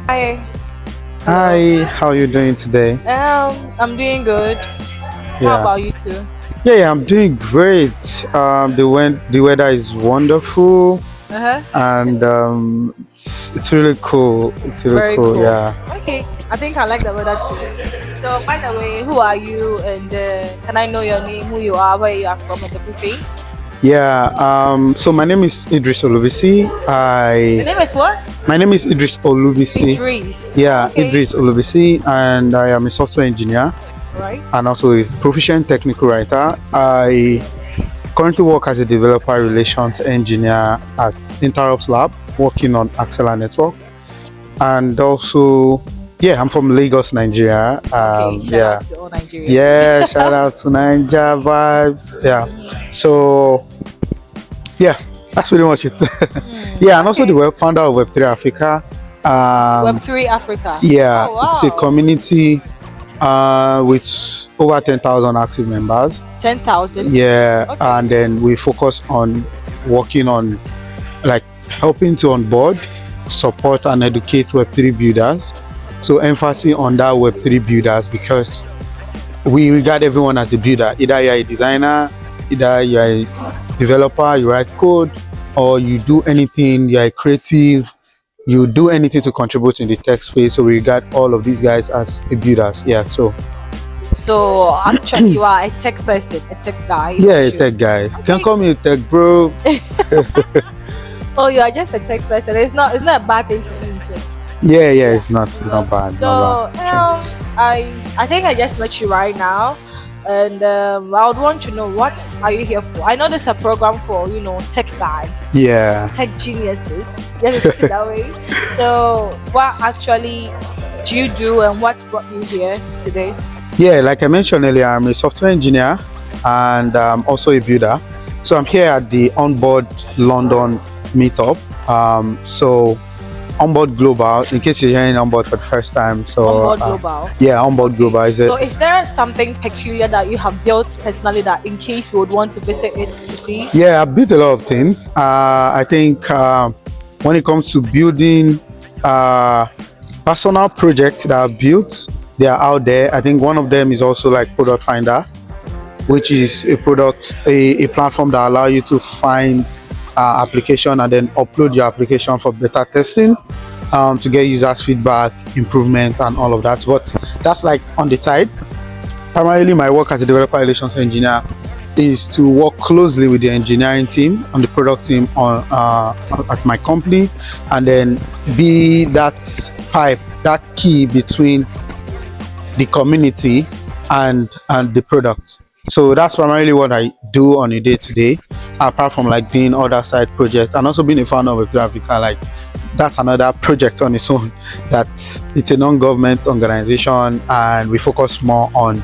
Hi. Hello. Hi, how are you doing today? I'm doing good. How Yeah, about you too? yeah, I'm doing great. The weather is wonderful, Uh-huh. and it's really cool. It's really Very cool. cool. Yeah, Okay. I think I like the weather too. So, by the way, who are you? And can I know your name, who you are, where you are from, and everything? yeah. So my name is Idris Olubisi. Your name is what? My name is Idris Olubisi. Idris. Yeah, Okay. Idris Olubisi, and I am a software engineer Right. and also a proficient technical writer. I currently work as a developer relations engineer at Interops Lab, working on Axela Network. And also, yeah, I'm from Lagos, Nigeria. Okay. Shout out Yeah, to all Nigeria. yeah, shout out to Nigeria vibes. Yeah, so yeah, that's pretty much it. Yeah, and also the Okay. founder of Web3 Africa. Um, Web3 Africa. yeah, Oh it's a wow. community with over 10,000 active members. 10,000. Yeah, Okay. and then we focus on working on like helping to onboard, support, and educate Web3 builders. So emphasis on that Web3 builders because we regard everyone as a builder. Either you're a designer, either you're a developer, you write code, or you do anything, you're a creative, you do anything to contribute in the tech space. So we regard all of these guys as a builders. Yeah, so So actually, you are a tech person, a tech guy, if yeah, I a should. tech guy. You can Okay. call me a tech bro. Oh, you are just a tech person. It's not a bad thing to be in tech. Yeah, yeah, it's not bad. It's So not bad. Sure. I think I just met you right now, and I would want to know what are you here for? I know there's a program for tech guys, Yeah. tech geniuses. Just put it that way. So what actually do you do, and what brought you here today? Yeah, like I mentioned earlier, I'm a software engineer and also a builder. So I'm here at the Onboard London meetup. So Onboard Global, in case you're hearing Onboard for the first time. So Onboard Global. yeah, Onboard Global is So it? is there something peculiar that you have built personally that in case we would want to visit it to see? Yeah, I built a lot of things. I think when it comes to building personal projects that are built, they are out there. I think one of them is also like Product Finder, which is a platform that allows you to find application and then upload your application for beta testing, to get users feedback, improvement, and all of that. But that's like on the side. Primarily, my work as a developer relations engineer is to work closely with the engineering team and the product team on at my company, and then be that pipe, that key between the community and the product. So that's primarily what I do on a day to day, apart from like doing other side projects and also being a founder of Web3 Africa. Like that's another project on its own. That's it's a non-government organization, and we focus more on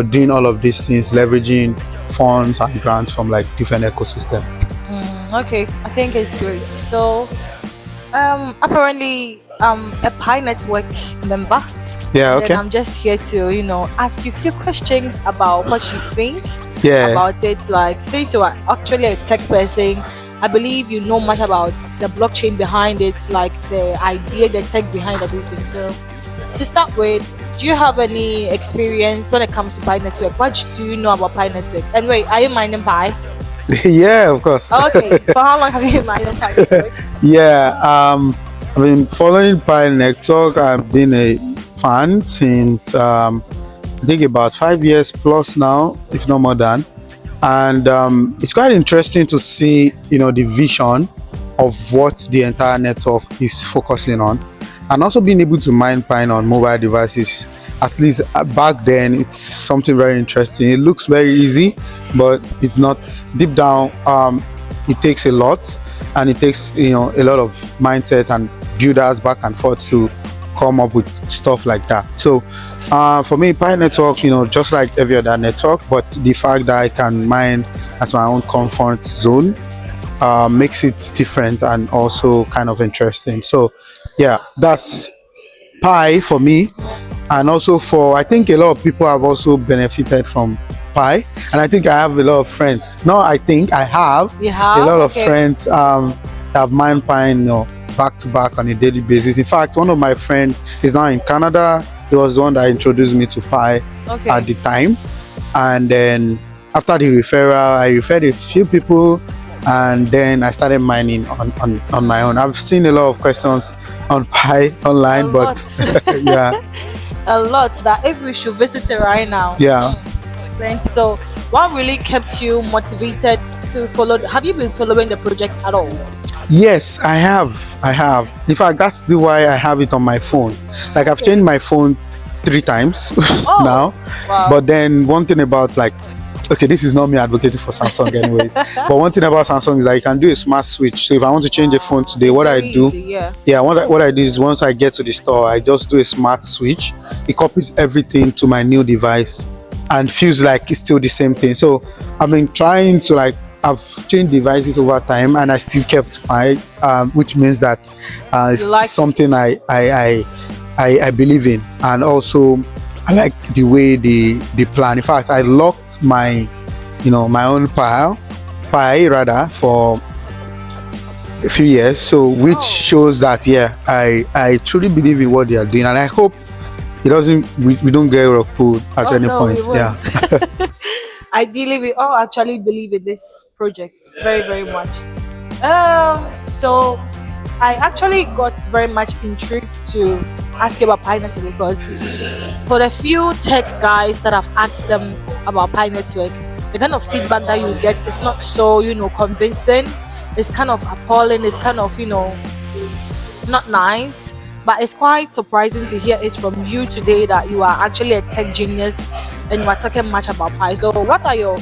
doing all of these things, leveraging funds and grants from like different ecosystem. Okay, I think it's great. So apparently a Pi Network member. Yeah. And then Okay. I'm just here to, ask you a few questions about what you think Yeah. about it. Like, since you are actually a tech person, I believe you know much about the blockchain behind it, like the idea, the tech behind everything. So, to start with, do you have any experience when it comes to Pi Network? What do you know about Pi Network? And wait, are you mining Pi? Yeah. Of course. Okay, for how long have you been mining Pi Network? Yeah. I've been following Pi Network. I've been a fan since I think about 5 years plus now, if not more than. And it's quite interesting to see, the vision of what the entire network is focusing on, and also being able to mine Pine on mobile devices. At least back then, it's something very interesting. It looks very easy, but it's not. Deep down, it takes a lot, and it takes a lot of mindset and builders back and forth to come up with stuff like that. So for me, Pi Network, just like every other network, but the fact that I can mine at my own comfort zone makes it different and also kind of interesting. So yeah, that's Pi for me. and also for I think a lot of people have also benefited from Pi, and I think I have a lot of friends. No, I think I have You a have? lot of Okay. friends that have mined Pi, back to back on a daily basis. In fact, one of my friends is now in Canada. He was the one that introduced me to Pi Okay. at the time, and then after the referral, I referred a few people, and then I started mining on my own. I've seen a lot of questions on Pi A online, but lot. yeah, A lot that if we should visit it right now. yeah. Plenty. So what really kept you motivated to follow? Have you been following the project at all? Yes, I have. I have. In fact, that's the why I have it on my phone. Like I've Okay. changed my phone 3 times Oh, now. wow. But then one thing about like, okay, this is not me advocating for Samsung anyways. But one thing about Samsung is that you can do a smart switch. So if I want to change a phone today, It's what I very do, easy, yeah. yeah, what I do is once I get to the store, I just do a smart switch. It copies everything to my new device and feels like it's still the same thing. So I've been trying to like I've changed devices over time and I still kept my which means that You it's like it. something I believe in, and also I like the way they plan. In fact, I locked my my own pie rather for a few years, so which Oh, shows that yeah, I truly believe in what they are doing, and I hope it doesn't we don't get rock pulled at oh any no, we point. Yeah. won't. Ideally, we all actually believe in this project very, very much. So I actually got very much intrigued to ask you about Pi Network because for the few tech guys that have asked them about Pi Network, the kind of feedback that you get is not so, convincing. It's kind of appalling. It's kind of, not nice. But it's quite surprising to hear it from you today that you are actually a tech genius and you are talking much about Pi. So, what are your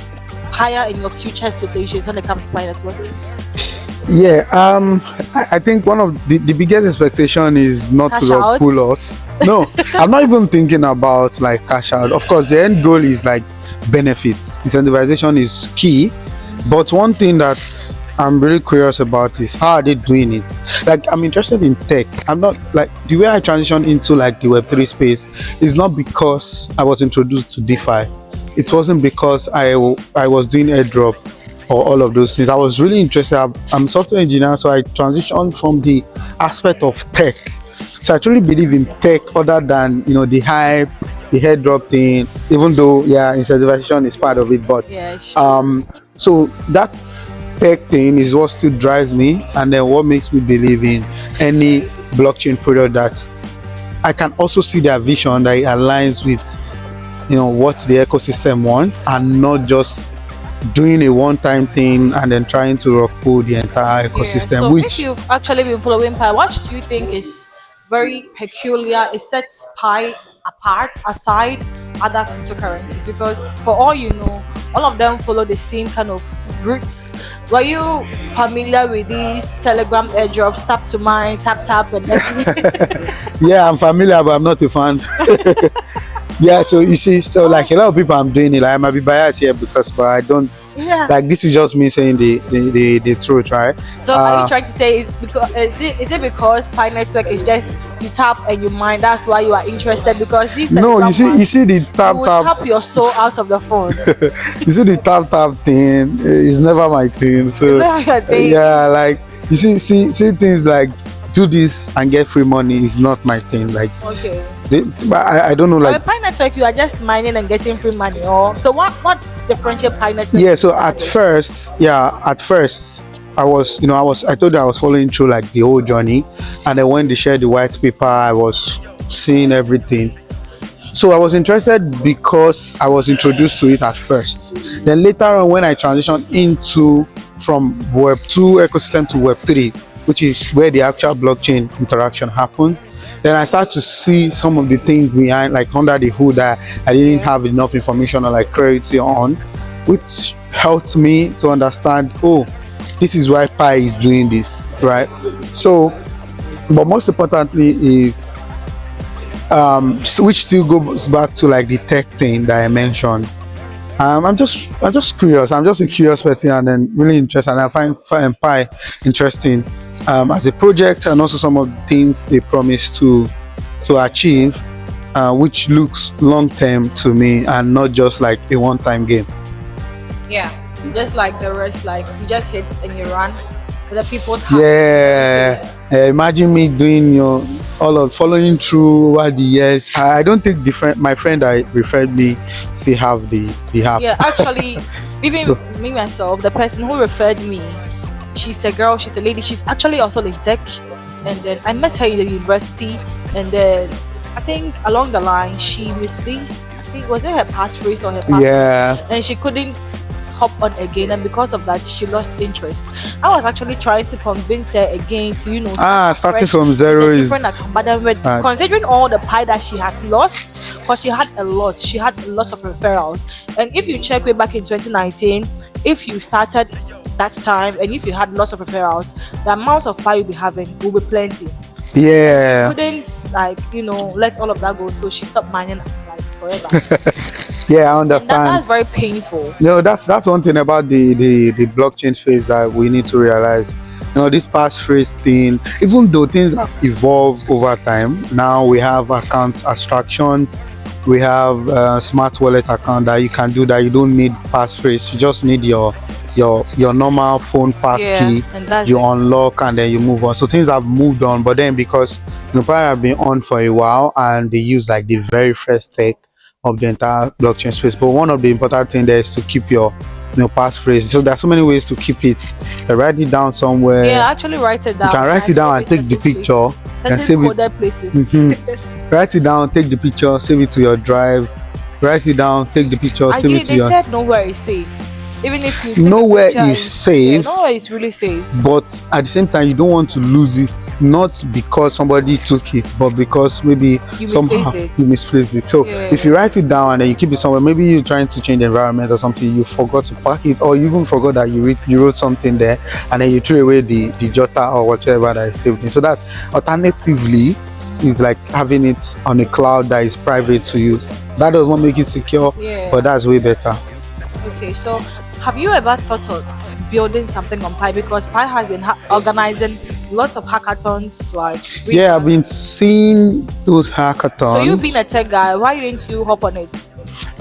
higher in your future expectations when it comes to Pi Network? Yeah, I think one of the biggest expectation is not to Cash rock out? pull us. No, I'm not even thinking about like cash out. Of course, the end goal is like benefits. Incentivization is key, but one thing that I'm really curious about is how are they doing it? Like I'm interested in tech. I'm not like the way I transitioned into like the Web3 space is not because I was introduced to DeFi. It wasn't because I was doing airdrop or all of those things. I was really interested. I'm a software engineer, so I transitioned from the aspect of tech. So I truly believe in tech other than the hype, the airdrop thing. Even though yeah, incentivization is part of it, but Yeah, sure. so that tech thing is what still drives me, and then what makes me believe in any blockchain product that I can also see their vision that it aligns with what the ecosystem wants, and not just doing a one-time thing and then trying to rock pull the entire Yeah. ecosystem, So, if which you've actually been following Pi, what do you think is very peculiar? It sets Pi apart aside other cryptocurrencies because, for all you know, all of them follow the same kind of routes. Were you familiar with these Telegram airdrops, tap to mine, tap tap, and everything? yeah, I'm familiar, but I'm not a fan. Yeah, so you see, so like a lot of people I'm doing it, like I might be biased here because but I don't Yeah. like this is just me saying the truth, right? So, are you trying to say is it because Pi Network is just you tap and you mine? That's why you are interested because these No, Telegram you ones, see the you tap will tap tap your soul out of the phone. you see the tap tap thing is never my thing. Is So that your thing? yeah, like you see things like do this and get free money is not my thing. Like Okay. but I don't know But like with Pi Network, you are just mining and getting free money. Or so what differentiate Pi Network? yeah. So from others? at first I told you I was following through like the whole journey, and then when they shared the white paper, I was seeing everything. So I was interested because I was introduced to it at first. Then later on, when I transitioned into from Web 2 ecosystem to Web 3, which is where the actual blockchain interaction happened, then I started to see some of the things behind, like under the hood, that I didn't Okay. have enough information or like clarity on, which helped me to understand, oh, this is why Pi is doing this, right? So, but most importantly is which still goes back to like the tech thing that I mentioned. I'm just curious. I'm just a curious person, and then really interested. And I find Pi interesting as a project, and also some of the things they promise to achieve. which looks long term to me and not just like a one time game. Yeah, just like the rest, like you just hit and you run with the people's heart. Yeah, imagine me doing all of following through over the years. I don't think the friend, my friend I referred me, still have the app. Yeah, actually, even So me myself, the person who referred me, she's a girl, she's a lady, she's actually also in tech. And then I met her in the university, and then I think along the line she misplaced. I think was it her passphrase or her password, yeah, and she couldn't hop on again, and because of that, she lost interest. I was actually trying to convince her again to starting fresh from with zero a is different account. But then, hard. considering all the pie that she has lost, because she had a lot of referrals. And if you check way back in 2019, if you started that time and if you had lots of referrals, the amount of pie you'll be having will be plenty. Yeah, Couldn't let all of that go, so she stopped mining like forever. yeah, I And that's understand. very painful. That's one thing about the blockchain space that we need to realize. This passphrase thing, even though things have evolved over time, now we have account abstraction, we have smart wallet account that you can do that. You don't need passphrase, you just need your normal phone pass Yeah, key. and that's You it. unlock and then you move on. So things have moved on, but then because probably have been on for a while and they use like the very first tech of the entire blockchain space. But one of the important things there is to keep your passphrase. So there's so many ways to keep it. Write it down somewhere. Yeah, actually write it You down. can write it Save down and take the certain picture places, and certain save it. coded places. Write it down, take the picture, save it to your drive. Write it down, take the picture, save Ideally, it to they your. said nowhere is safe. Even if you take Nowhere a picture, is safe, nowhere is really safe. but at the same time, you don't want to lose it. Not because somebody took it, but because maybe You somehow misplaced it. you misplaced it. So Yeah. if you write it down and then you keep it somewhere, maybe you're trying to change the environment or something, you forgot to pack it, or you even forgot that you wrote something there, and then you threw away the jota or whatever that is saved in. So that's alternatively is like having it on a cloud that is private to you. That does not make it secure, Yeah. but that's way better. Okay, so have you ever thought of building something on Pi? Because Pi has been organizing lots of hackathons, like Yeah, I've been seeing those So you being hackathons. a tech guy, why didn't you hop on it?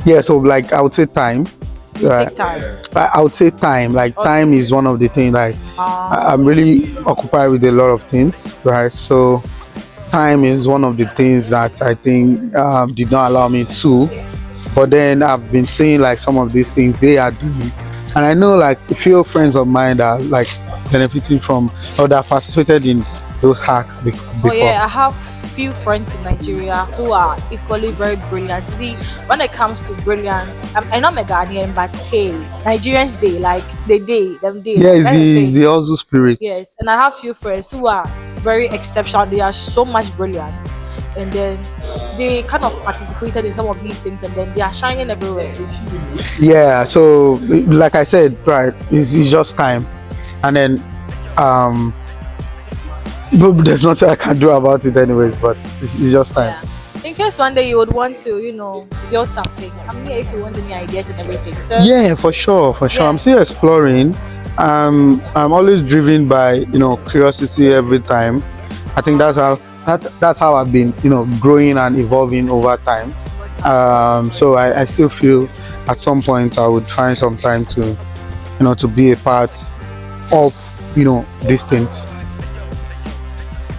Yeah, so like I would say time. You Right. take time. I would say time. Like Okay. time is one of the things. Like I'm really occupied with a lot of things, right? So time is one of the things that I think did not allow me to. But then I've been seeing like some of these things they are doing, and I know like a few friends of mine that are like benefiting from or that participated in those hacks Oh before. yeah, I have few friends in Nigeria who are equally very brilliant. You see, when it comes to brilliance, I'm not a Ghanaian, but hey, Nigerians they like them day. Yeah, Like, it's that's the the thing. hustle spirit. Yes, and I have few friends who are very exceptional. They are so much brilliant, and then they kind of participated in some of these things, and then they are shining everywhere. Yeah, so like I said, right, it's just time, and then um, but there's nothing I can do about it anyways. But it's just time. Yeah. In case one day you would want to, build something, I'm here if you want any ideas and everything. So Yeah, for sure, for sure. Yeah. I'm still exploring. I'm always driven by curiosity every time. I think that's how I've been growing and evolving over time. So I still feel at some point I would find some time to be a part of these things.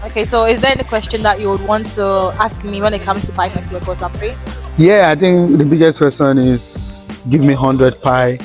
okay, so is there any question that you would want to ask me when it comes to Pi Network or something? Yeah, I think the biggest question is give me 100 pi